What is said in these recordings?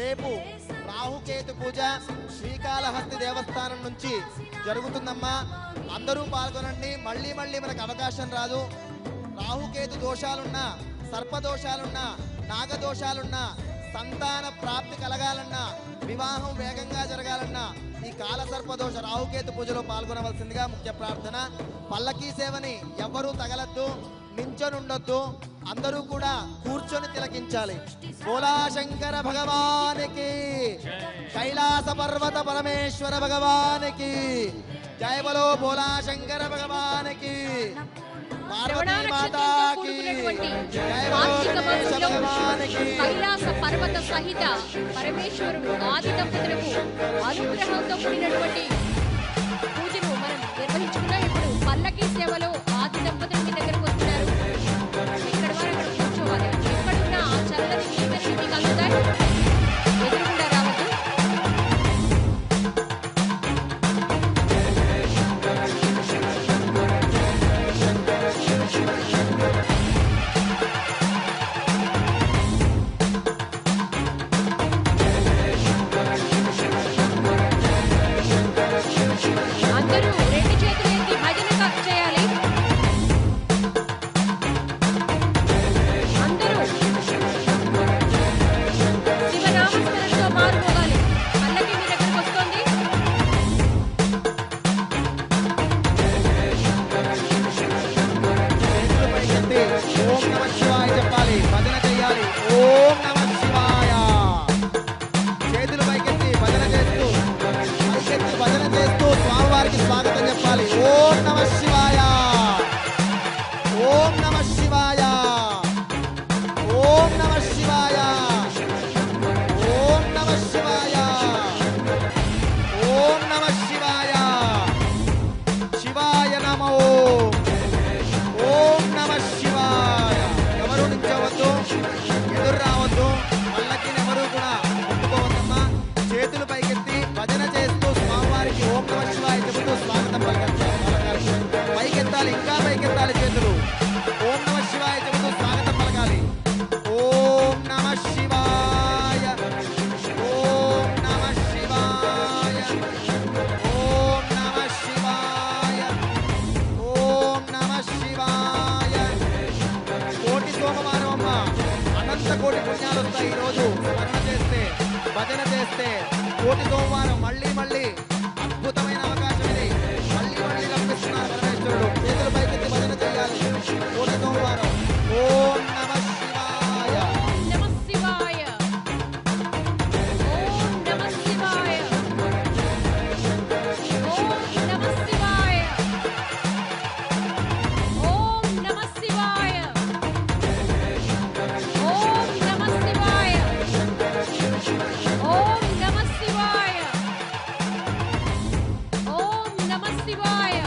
రేపు రాహుకేతు పూజ శ్రీకాళహస్తి దేవస్థానం నుంచి జరుగుతుందమ్మా. అందరూ పాల్గొనండి. మళ్ళీ మనకు అవకాశం రాదు. రాహుకేతు దోషాలున్నా, సర్పదోషాలున్నా, నాగదోషాలున్నా, సంతాన ప్రాప్తి కలగాలన్నా, వివాహం వేగంగా జరగాలన్నా ఈ కాలసర్పదోష రాహుకేతు పూజలో పాల్గొనవలసిందిగా ముఖ్య ప్రార్థన. పల్లకీ సేవని ఎవ్వరూ తగలద్దు, నించొనుండొద్దు, అందరూ కూడా కూర్చొని తిలకించాలి. బోలా శంకర భగవానికి, కైలాస పర్వత పరమేశ్వర భగవానికి జయ. బలో బోలా శంకర భగవానికి, పార్వతీ మాతాకి జయ. కైలాస పర్వత సహిత పరమేశ్వరుడు ఆది దంపతులకు అనుగ్రహంతో కూడినటువంటి పూజను మనం నిర్వహించుకున్నాం. ఇప్పుడు పల్లకీ సేవలో ఆది దంపతులు మీ దగ్గరకు వస్తున్నారు. ఎక్కడ వారు అక్కడ కూర్చోవాలి. ఎక్కడున్నా ఆ చల్లని నీళ్ళని మీకు అందుతాయి. ఎదురుకుండా రావద్దు. అందరూ రెండు చేతులు ఎత్తి భజన చేయాలి. అందరూ శివనామస్మరణతో మారుమోగాలి. పల్లకి మీ దగ్గరకు వస్తోంది. ఓం నమ శివాయ చెప్పాలి, భజన చెయ్యాలి. ఓం నమ శివాయ. చేతులు పైకెత్తి భజన చేస్తూ స్వామివారికి స్వాగతం చెప్పాలి. ఓం నమ శివాయ, ఓం నమ శివాయ, ఓం నమ శివాయ, ఓం నమ శివాయ, ఓం నమ శివాయ, శివాయ నమో. ఓం నమ శివాయ. ఎవరు నించవద్దు, ఎదురు రావద్దు, పల్లకిని ఎవరు కూడా ముట్టుకోవద్దమ్మా. చేతులు పైకెత్తి భజన చేస్తూ స్వామివారికి ఓం నమ శివాయ చెబుతూ స్వాగతం పలకాలి. పైకెత్తాలి, ఇంకా పైకెత్తాలి చేతులు. ఓం నమ శివాయ చెబుతూ స్వాగతం పలకాలి. ఓం నమ శివాయ, ఓం నమ శివాయ, ఓం నమ శివాయ, ఓం నమ శివాయ. కోటి సోమవారం అమ్మ, అనంత కోటి పుణ్యాలు వస్తాయి. ఈరోజు స్మరణ చేస్తే, భజన చేస్తే కోటి సోమవారం మళ్ళీ అద్భుతమైన అవకాశం ఇది. మళ్ళీ రప్పిస్తున్నారు పరమేశ్వరుడు. చేతులు పైకెత్తి భజన చేయాలి. కోటి సోమవారం. ఓం నమ శివాయ, నమ శివాయ, ఓం నమ శివాయ, ఓం నమ శివాయ, ఓం నమ శివాయ, ఓం నమ శివాయ, ఓం నమ శివాయ, ఓం నమ శివాయ.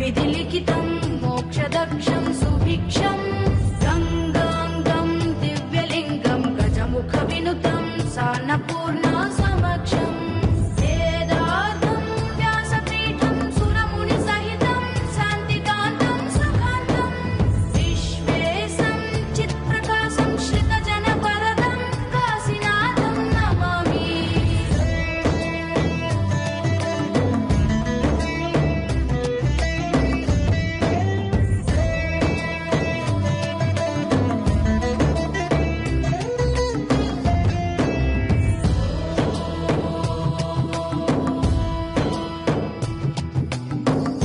విధి లిఖితం మోక్షదక్షం సుభిక్షం గంగాంగం దివ్యలింగం గజముఖ వినుతం సాన్నపూర్ణ సమక్షం వేదార్థం వ్యాసపీఠం సురముని సహితం శాంతికాంతం సుఖాంతం విశ్వేశం చిత్ప్రకాశం శ్రితజన వరదం కాశీనాథం నమామి.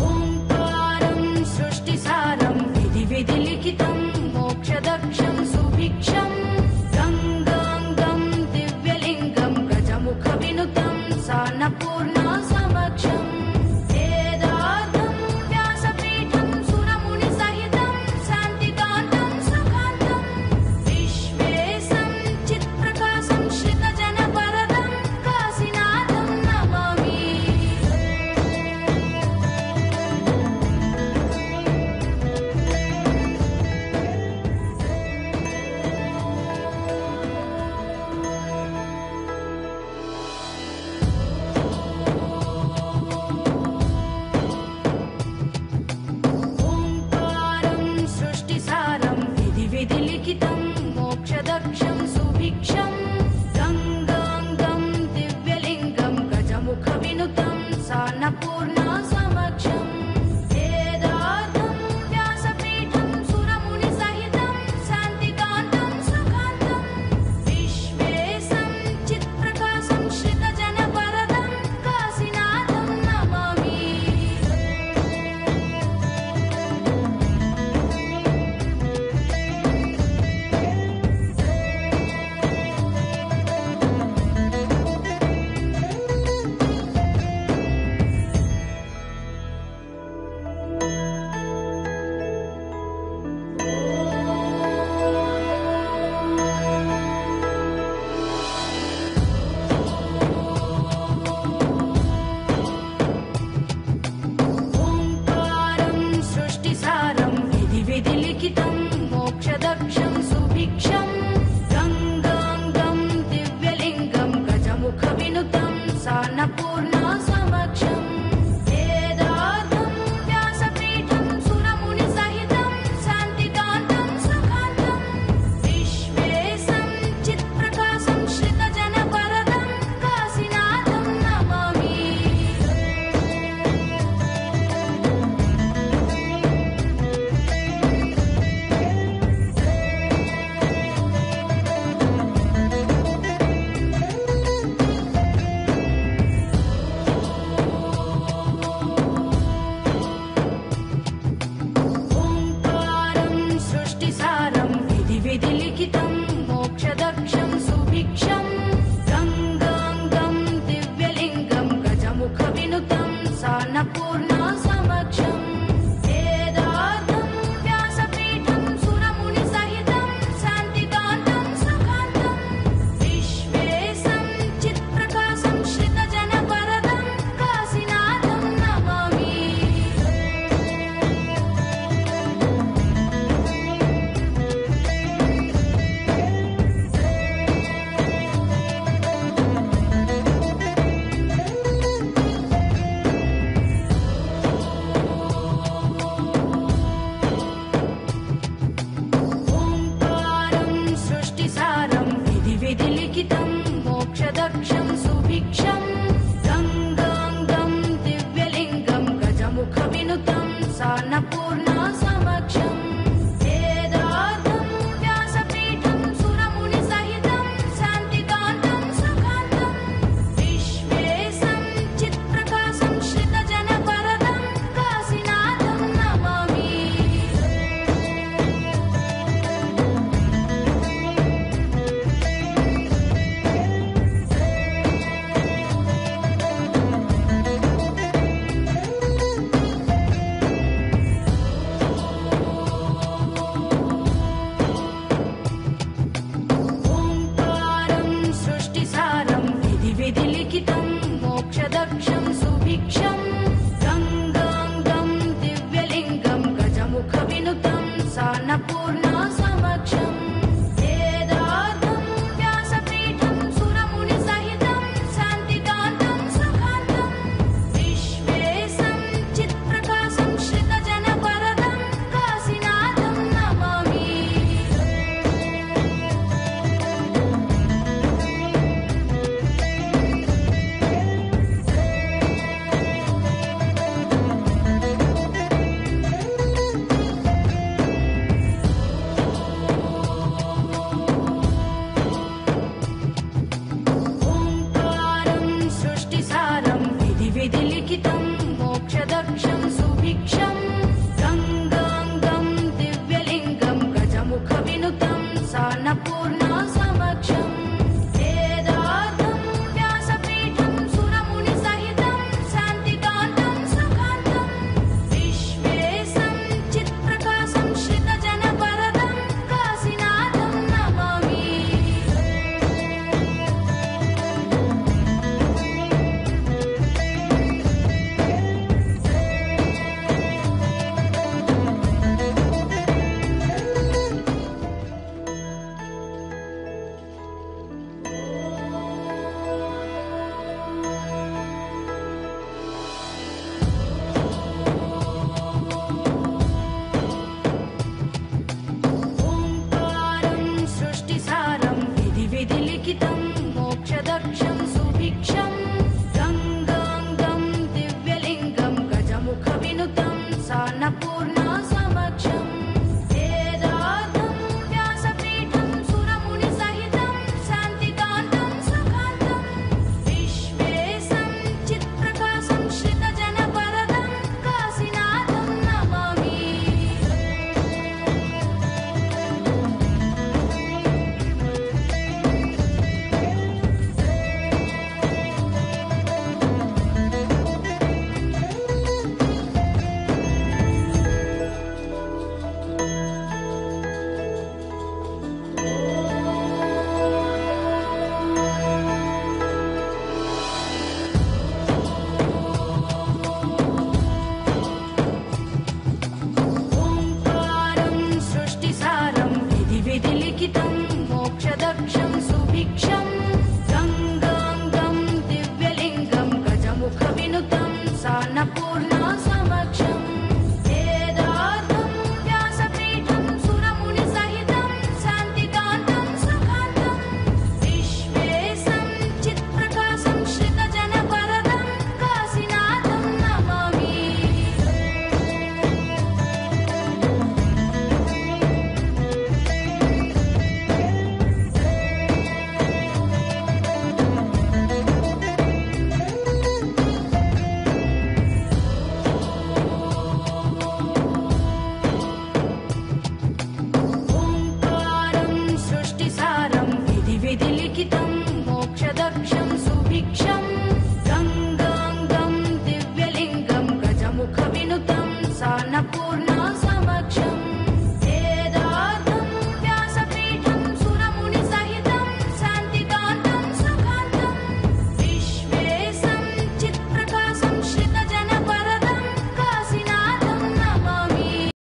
ఓంకారం సృష్టిసారం విధి విధి లిఖితం మోక్షదక్షం సుభిక్షం గంగాంగం దివ్యలింగం గజముఖ వినుతం సాన్నపూర్ణ సమక్షం వేదార్థం వ్యాసపీఠం సురముని సహితం శాంతికాంతం సుఖాంతం విశ్వేశం చిత్ప్రకాశం శ్రితజన వరదం కాశీనాథం నమామి. ఓంకారం సృష్టిసారం విధి విధి లిఖితం మోక్షదక్షం సుభిక్షం గంగాంగం దివ్యలింగం గజముఖ వినుతం సాన్నపూర్ణ సమక్షం వేదార్థం వ్యాసపీఠం సురముని సహితం శాంతికాంతం సుఖాంతం విశ్వేశం చిత్ప్రకాశం శ్రితజన వరదం కాశీనాథం నమామి. ఓంకారం సృష్టిసారం విధి విధి లిఖితం మోక్షదక్షం సుభిక్షం గంగాంగం దివ్యలింగం గజముఖ వినుతం సాన్నపూర్ణ సమక్షం వేదార్థం వ్యాసపీఠం సురముని సహితం శాంతికాంతం సుఖాంతం విశ్వేశం చిత్ప్రకాశం శ్రితజన వరదం కాశీనాథం నమామి. ఓంకారం సృష్టిసారం విధి విధి లిఖితం మోక్షదక్షం సుభిక్షం గంగాంగం దివ్యలింగం గజముఖ వినుతం సాన్నపూర్ణ సమక్షం వేదార్థం వ్యాసపీఠం సురముని సహితం శాంతికాంతం సుఖాంతం విశ్వేశం చిత్ప్రకాశం శ్రితజన వరదం కాశీనాథం నమామి. ఓంకారం సృష్టిసారం విధి విధి లిఖితం మోక్షదక్షం సుభిక్షం గంగాంగం దివ్యలింగం గజముఖ వినుతం సాన్నపూర్ణ సమక్షం వేదార్థం వ్యాసపీఠం సురముని సహితం శాంతికాంతం సుఖాంతం విశ్వేశం చిత్ప్రకాశం శ్రితజన వరదం కాశీనాథం నమామి. मोक्षदक्षं सुभिक्षं गङ्गाङ्गं दिव्यलिङ्गं गजमुखविनुतं सान्नपूर्णा समक्षम् वेदार्थं व्यासपीठं सुरमुनिसहितं शान्तिकान्तं सुखान्तं विश्वेशं चित्प्रकाशं श्रितजनवरदं काशीनाथं नमामि। ओङ्कारं सृष्टिसारं विधिलिखितं मोक्षदक्षं सुभिक्षं गङ्गाङ्गं दिव्यलिङ्गं गजमुखविनुतं सान्नपूर्णा समक्षम् वेदार्थं व्यासपीठं सुरमुनिसहितं शान्तिकान्तं सुखान्तं विश्वेशं चित्प्रकाशं श्रितजनवरदं काशीनाथं नमामि। ओङ्कारं सृष्टिसारं विधिलिखितं मोक्षदक्षं सुभिक्षं गङ्गाङ्गं दिव्यलिङ्गं गजमुखविनुतं सान्नपूर्णा समक्षम् वेदार्थं व्यासपीठं सुरमुनिसहितं शान्तिकान्तं सुखान्तं विश्वेशं चित्प्रकाशं श्रितजनवरदं काशीनाथं नमामि। ओङ्कारं सृष्टिसारं विधिलिखितं